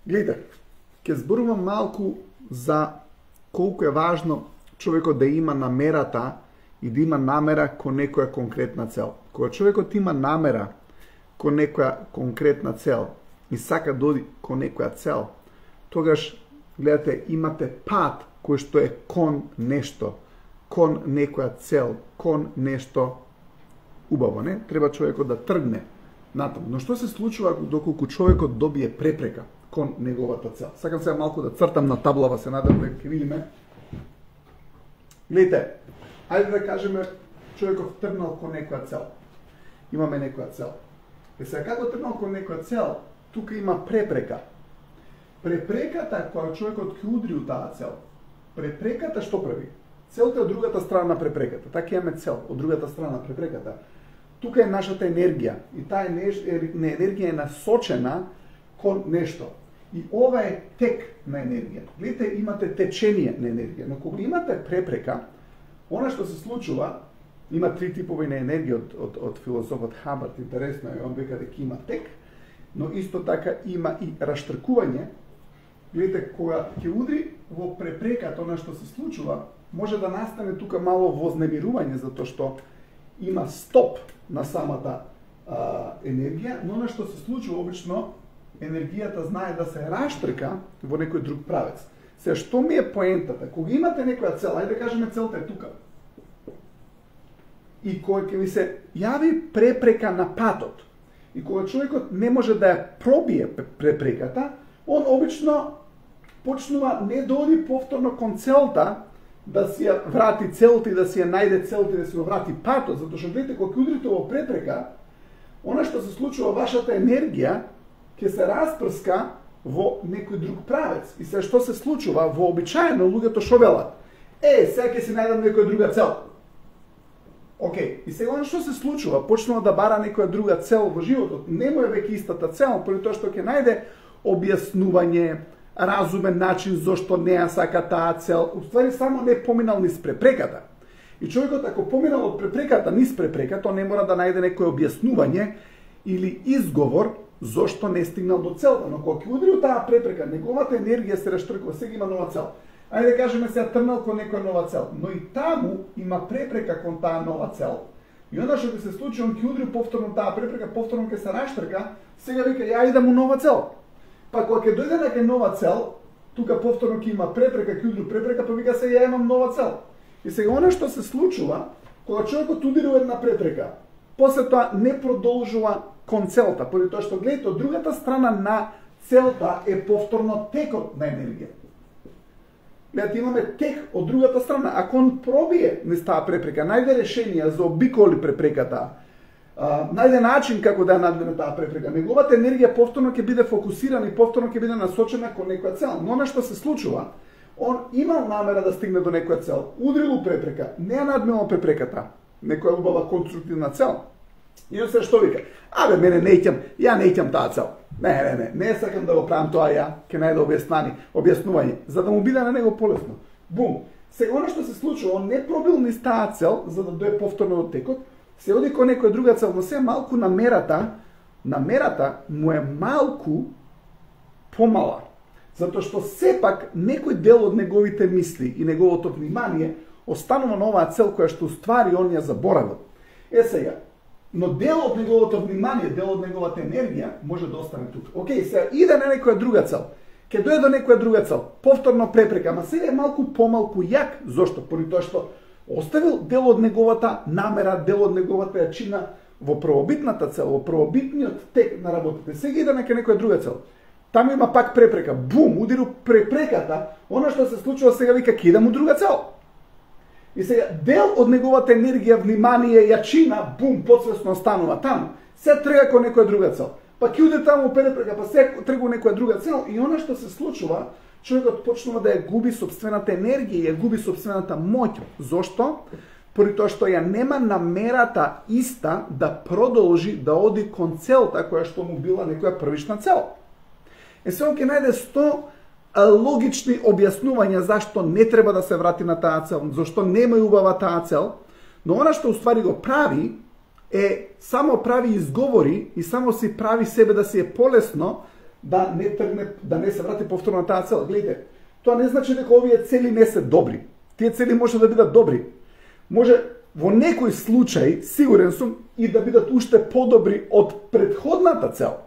Гледате, ќе зборувам малку за колку е важно човекот да има намерата и да има намера кон некоја конкретна цел. Кога човекот има намера кон некоја конкретна цел и сака да оди кон некоја цел, тогаш, гледате, имате пат кој што е кон нешто, кон некоја цел, кон нешто убаво, не? Треба човекот да тргне натаму. Но што се случува доколку човекот добие препрека кон неговата цел? Сакам сега малку да цртам на таблава, се надам да ќе видиме. Гледате, ајде да кажеме човекот тргнал кон некоја цел. Имаме некоја цел. И сега како тргнал кон некоја цел, тука има препрека. Препреката која човекот ќе удри у таа цел. Препреката што прави? Целта е од другата страна на препреката. Така имаме цел од другата страна на препреката. Тука е нашата енергија и таа енергија е насочена кон нешто. И ова е тек на енергија. Гледате, имате течение на енергија, но кога имате препрека, она што се случува, има три типови на енергија од филозофот Хабард, интересно е, он века дека има тек, но исто така има и раштркување. Гледате, кога ќе удри во препреката, она што се случува, може да настане тука мало вознемирување, затоа што има стоп на самата енергија, но она што се случува обично, енергијата знае да се раштрка во некој друг правец. Се што ми е поентата? Кога имате некоја цел, ајде да кажеме целта е тука. И кога ќе ви се јави препрека на патот, и кога човекот не може да ја пробие препреката, он обично почнува не да оди повторно кон целта, да си ја врати целта и да си ја најде целта и да си го врати патот, затоа што гледате кога ќе удрите во препрека, она што се случува, вашата енергија ќе се распрска во некој друг правец. И се што се случува, вообичаено луѓето што велат: сега ќе си најдам некоја друга цел. Океј, и сега што се случува, почнува да бара некоја друга цел во животот, не му е веќе истата цел, поради тоа што ќе најде објаснување, разумен начин зошто не ја сака таа цел, уствари само не поминал низ препреката. И човекот ако поминал од препреката низ препреката, он не мора да најде некој објаснување или изговор зошто не стигнал до целта, но кога ќе удри таа препрека, неговата енергија се раштркува, сега има нова цел. Ајде да кажеме сега тргнал кон некоја нова цел, но и таму има препрека кон таа нова цел. И onda што ќе се случи, он ќе удри повторно таа препрека, повторно ќе се раштрка, сега вика ја идам у нова цел. Па кога ќе дојде нека нова цел, тука повторно ќе има препрека, ќе удри препрека, па вика сега ја имам нова цел. И сега она што се случува, кога човекот удири во една препрека, после тоа не продолжува кон целта, поради тоа што гледате, од другата страна на целта е повторно текот на енергија. Гледате, имаме тек од другата страна. Ако он пробие низ таа препрека, најде решение за обиколи препреката, најде начин како да ја надмине таа препрека, неговата енергија повторно ќе биде фокусирана и повторно ќе биде насочена кон некоја цел. Но она што се случува, он имал намера да стигне до некоја цел, удрил препрека, не ја надминал препреката, некоја убава конструктивна цел. И он се што вика: абе, мене ја не ќам таа цел. Не сакам да го правам тоа, ја ќе најде објаснување, за да му биде на него полесно. Бум. Сега она што се случува, он не пробил низ таа цел, за да дое повторно од текот, се оди кон некоја друга цел, но се малку намерата му е малку помала. Затоа што сепак некој дел од неговите мисли и неговото внимание останува на оваа цел која што уствари он ја заборавил. Сега, но дел од неговото внимание, дел од неговата енергија може да остане тука. Океј, сега иде на некоја друга цел. Ќе дојде до некоја друга цел. Повторно препрека, ама сега е малку помалку јак. Зошто? Поради тоа што оставил дел од неговата намера, дел од неговата јачина во првобитната цел, во првобитниот тек на работите. Сега иде на некоја друга цел. Таму има пак препрека. Бум, удиру препреката, она што се случува сега вика ќе идам у друга цел. И сега дел од неговата енергија, внимание, јачина, бум, подсвесно останува таму. Се трга кон некоја друга цел. Па ќе уде таму препрека, па се тргува некоја друга цел и она што се случува, човекот почнува да ја губи сопствената енергија, ја губи сопствената моќ. Зошто? Поради тоа што ја нема намерата иста да продолжи да оди кон целта која што му била некоја првична цел. Се он ќе најде 100 логични објаснувања зашто не треба да се врати на таа цел, зашто нема и убава таа цел, но она што уствари го прави е само прави изговори и само си прави себе да си е полесно да не тргне, да не се врати повторно на таа цел. Гледайте, тоа не значи дека овие цели не се добри. Тие цели може да бидат добри. Може во некој случај, сигурен сум, и да бидат уште подобри од претходната цел.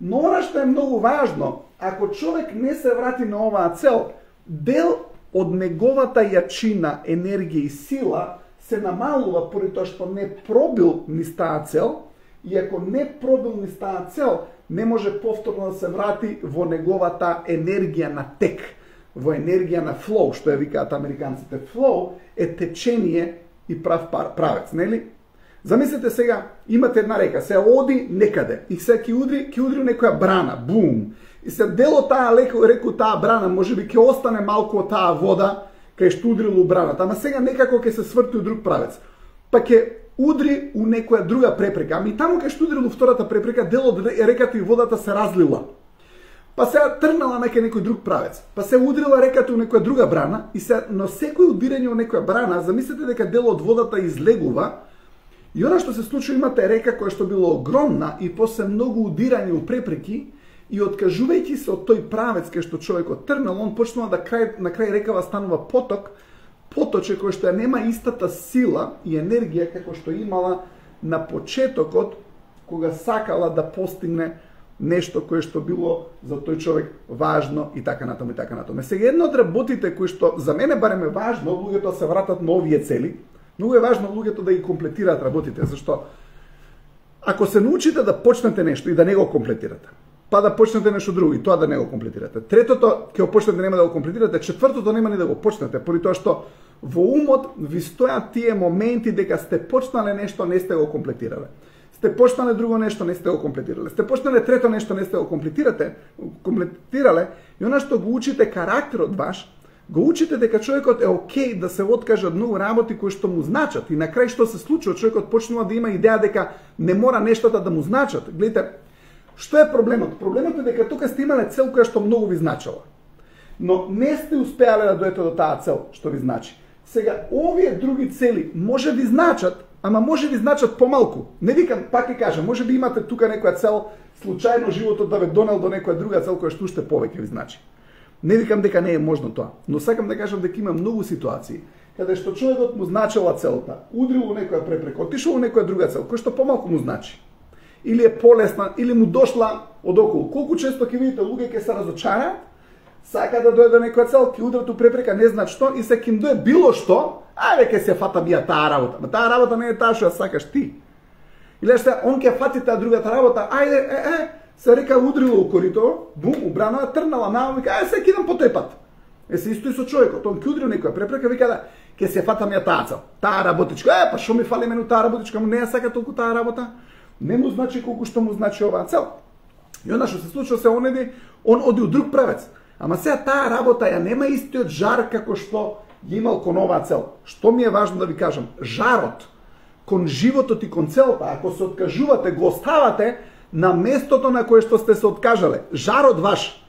Но она што е многу важно, ако човек не се врати на оваа цел, дел од неговата јачина, енергија и сила се намалува поради тоа што не пробил низ таа цел, и ако не пробил низ таа цел, не може повторно да се врати во неговата енергија на тек, во енергија на флоу, што ја викаат американците. Флоу е течение и прав правец, нели? Замислете сега, имате една река, се оди некаде и се ќе удри некоја брана, бум. И се дело таа реку таа брана, можеби ќе остане малку од таа вода кај што удрило браната, ама сега некако ќе се сврти у друг правец. Па ќе удри у некоја друга препрека, ами таму кај што удрило втората препрека, дел од реката и водата се разлила. Па се тргнала некој друг правец. Па се удрила реката у некоја друга брана и се на секој удирање у некоја брана, замислете дека дел од водата излегува. И она што се случува, имате река која што била огромна и после многу удирање у препреки и откажувајќи се од тој правец кај што човекот тргнал, он почнува да на крај рекава станува поточе кој што нема истата сила и енергија како што имала на почетокот кога сакала да постигне нешто кое што било за тој човек важно и така натаму и така натаму. Сега едно од работите кои што за мене барем е важно, луѓето се вратат на овие цели. Многу е важно луѓето да ги комплетираат работите, зашто ако се научите да почнете нешто и да не го комплетирате, па да почнете нешто друго и тоа да не го комплетирате, третото ќе го почнете нема да го комплетирате, четвртото нема ни да го почнете, поради тоа што во умот ви стојат тие моменти дека сте почнале нешто, не сте го комплетирале. Сте почнале друго нешто, не сте го комплетирале. Сте почнале трето нешто, не сте го комплетирале, и она што го учите карактерот ваш, го учите дека човекот е окей да се откаже од многу работи кои што му значат, и на крај што се случува, човекот почнува да има идеја дека не мора нештата да му значат. Гледате, што е проблемот? Проблемот е дека тука сте имале цел која што многу ви значала, но не сте успеале да дојдете до таа цел што ви значи. Сега, овие други цели може ви значат, ама може ви значат помалку. Не викам, пак ќе кажам, може би имате тука некоја цел, случајно животот да ве донел до некоја друга цел која што уште повеќе ви значи. Не викам дека не е можно тоа, но сакам да кажам дека има многу ситуации каде што човекот му значела целта, удрил во некоја препрека, отишол во некоја друга цел, која што помалку му значи. Или е полесна, или му дошла од околу. Колку често ќе видите луѓе ќе се разочараат, сака да дојде до некоја цел, ќе удрат у препрека, не знаат што, и се ќе им дое било што, ајде ќе се фатам ја таа работа. Ма таа работа не е таа што ја сакаш ти. Или што он ќе фати таа другата работа, ајде, се река удрило у корито, бум, убрана, трнала навам, вика, ајде се кидам по тој пат. Се исто и со човекот, он ќе удрил некоја препрека, вика да ќе се фатам ја таа цел, таа работичка, па што ми фали мену таа работичка, му не ја сака толку таа работа, не му значи колку што му значи оваа цел. И она што се случува се он оди у друг правец. Ама сега таа работа ја нема истиот жар како што ги имал кон оваа цел. Што ми е важно да ви кажам, жарот кон животот и кон целта, ако се откажувате, го оставате на местото на кое што сте се откажале. Жарот ваш,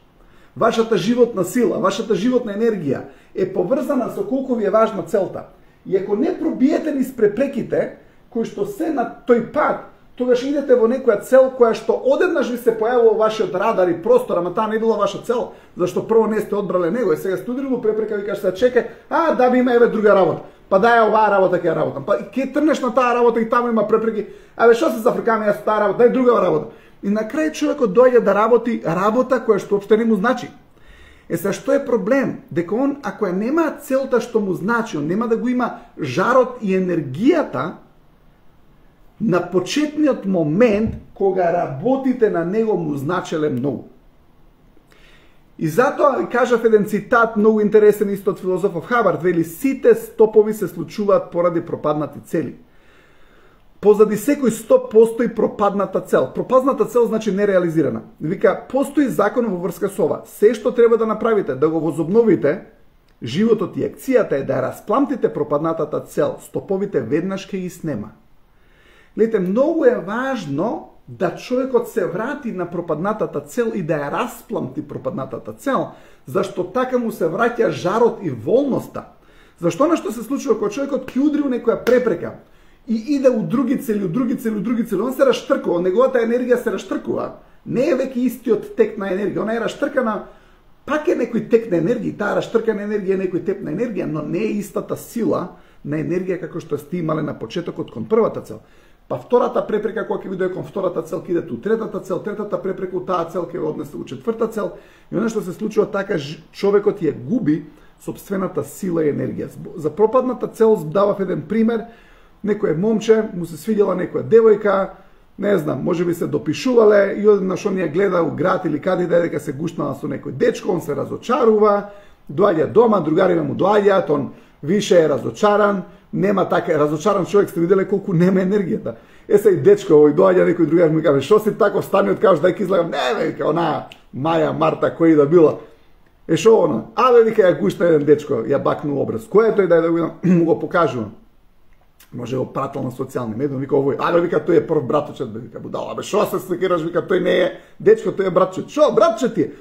вашата животна сила, вашата животна енергија е поврзана со колку ви е важна целта. И ако не пробиете низ препреките кои што се на тој пат, тогаш идете во некоја цел која што одеднаш ви се појавува во вашиот радар и простор, ама таа не била ваша цел, зашто прво не сте одбрале него, и сега сте удрило препрека, ви кажете, чекај, да би има еве друга работа. Па дај оваа работа ќе работам. Па ќе трнеш на таа работа и таму има препреки. Што се зафркаме јас таа работа, дај друга работа. И на крај човекот доаѓа да работи работа која што опште не му значи. Сега што е проблем? Дека он ако ја нема целта што му значи, он нема да го има жарот и енергијата на почетниот момент кога работите на него му значеле многу. И затоа кажав еден цитат многу интересен исто од филозофов Хабард, вели сите стопови се случуваат поради пропаднати цели. Позади секој стоп постои пропадната цел. Пропадната цел значи нереализирана. Вика, постои закон во врска со ова. Се што треба да направите, да го возобновите животот и акцијата е да ја распламтите пропаднатата цел. Стоповите веднаш ќе ги снема. Гледате, многу е важно да човекот се врати на пропаднатата цел и да ја распламти пропаднатата цел, зашто така му се враќа жарот и волноста. Зашто нешто се случува кога човекот ќе удри у некоја препрека и иде у други цели, он се раштркува, неговата енергија се раштркува, не е веќе истиот тек на енергија, она е раштркана, пак е некој тек на енергија, таа раштркана енергија е некој тек на енергија, но не е истата сила на енергија како што сте имале на почетокот кон првата цел. Па втората препрека кога ќе биде кон втората цел ќе иде у третата цел, третата препрека у таа цел ќе однесе у четврта цел, и она што се случува така човекот ја губи сопствената сила и енергија. За пропадната цел давав еден пример, некој момче, му се свидела некоја девојка, не знам, може би се допишувале и одеднаш он ја гледа у град или каде да дека се гушнала со некој дечко, он се разочарува, доаѓа дома, другариве му доаѓаат, он више е разочаран, нема така разочаран човек, сте виделе колку нема енергијата. Се и дечко, овој доаѓа некој другар ми каже, што си таков стани од кажеш дај излагам, не века, она Маја, Марта, кој да била. Шо она? Вика ја гушна еден дечко, ја бакну образ. Кој е тој дај да го покажувам? Може го пратил на социјални медии, вика овој, вика тој е прв браточет, вика будала, шо се сликираш, вика тој не е дечко, тој е братчет. Шо, братчет ти е?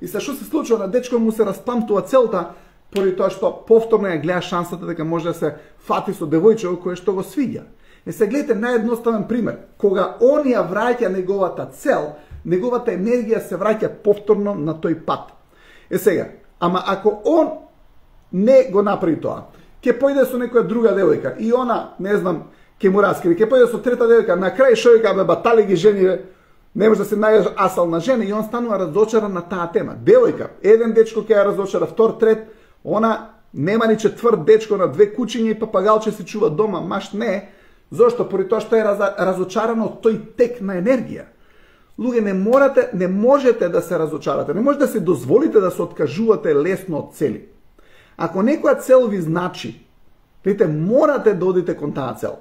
И се што се случува на дечко му се распамтува целта, поради тоа што повторно ја гледа шансата дека може да се фати со девојче кој што го свиѓа. Се гледате наједноставен пример, кога он ја враќа неговата цел, неговата енергија се враќа повторно на тој пат. Сега, ама ако он не го направи тоа, ќе појде со некоја друга девојка и она, не знам, ќе му раскри, ќе појде со трета девојка, на крај што вика, батали ги жени, не може да се најде асал на жена и он станува разочаран на таа тема. Девојка, еден дечко ќе ја разочара, втор, трет, она нема ни четврт дечко на две кучиња и папагалче се чува дома, маш не. Зошто? Поради тоа што е разочарано од тој тек на енергија. Луѓе, не можете да се разочарате, не можете да се дозволите да се откажувате лесно од цели. Ако некоја цел ви значи, видите, морате да одите кон таа цел.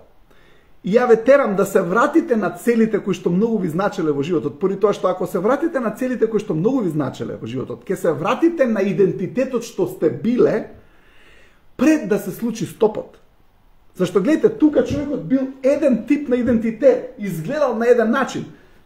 И ја ве терам да се вратите на целите кои што многу ви значеле во животот, поради тоа што ако се вратите на целите кои што многу ви значеле во животот, ќе се вратите на идентитетот што сте биле пред да се случи стопот. Зашто гледате, тука човекот бил еден тип на идентитет, изгледал на еден начин.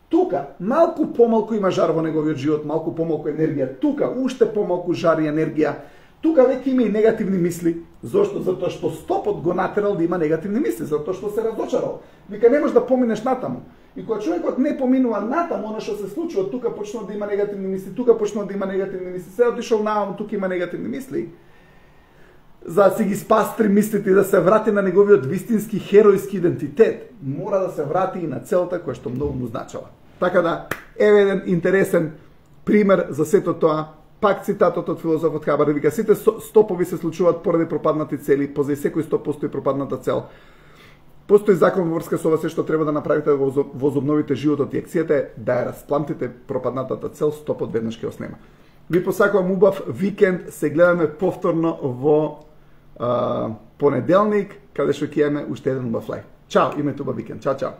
Тука малку помалку има жар во неговиот живот, малку помалку енергија. Тука уште помалку жар и енергија. Тука веќе има и негативни мисли. Зошто? Затоа што стопот го натерал да има негативни мисли, затоа што се разочарал. Вика, не можеш да поминеш натаму. И кога човекот не поминува натаму, она што се случува, тука почнува да има негативни мисли, тука почнува да има негативни мисли, се отишол нааму, тука има негативни мисли. За да си ги спастри мислите и да се врати на неговиот вистински херојски идентитет, мора да се врати и на целта која што многу му значала. Така да, еве еден интересен пример за сето тоа. Пак цитатот од филозофот Хабар, вика, сите стопови се случуваат поради пропаднати цели, позади секој стоп постои пропадната цел. Постои закон во врска со ова, се што треба да направите да го возобновите животот и акцијата е да ја расплантите пропаднатата цел, стопот веднаш ќе оснема. Ви посакувам убав викенд, се гледаме повторно во понеделник, каде што ќе имаме уште еден убав лајв. Чао, имате убав викенд. Чао, чао.